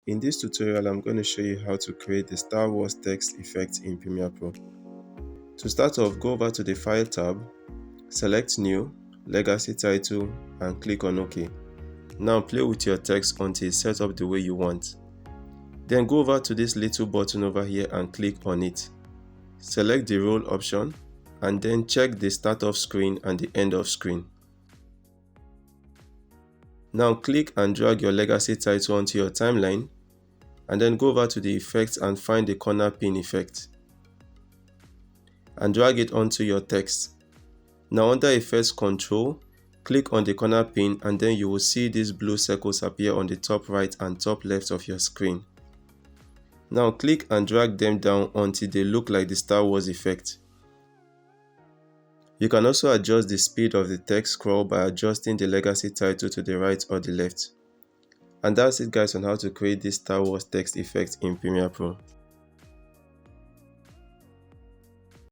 In this tutorial, I'm going to show you how to create the Star Wars text effect in Premiere Pro. To start off, go over to the File tab, select New, Legacy Title, and click on OK. Now play with your text until it's set up the way you want. Then go over to this little button over here and click on it. Select the Roll option and then check the Start of Screen and the End of Screen. Now click and drag your legacy title onto your timeline and then go over to the effects and find the corner pin effect and drag it onto your text. Now under Effects Control, click on the corner pin and then you will see these blue circles appear on the top right and top left of your screen. Now click and drag them down until they look like the Star Wars effect. You can also adjust the speed of the text scroll by adjusting the legacy title to the right or the left. And that's it guys on how to create this Star Wars text effect in Premiere Pro.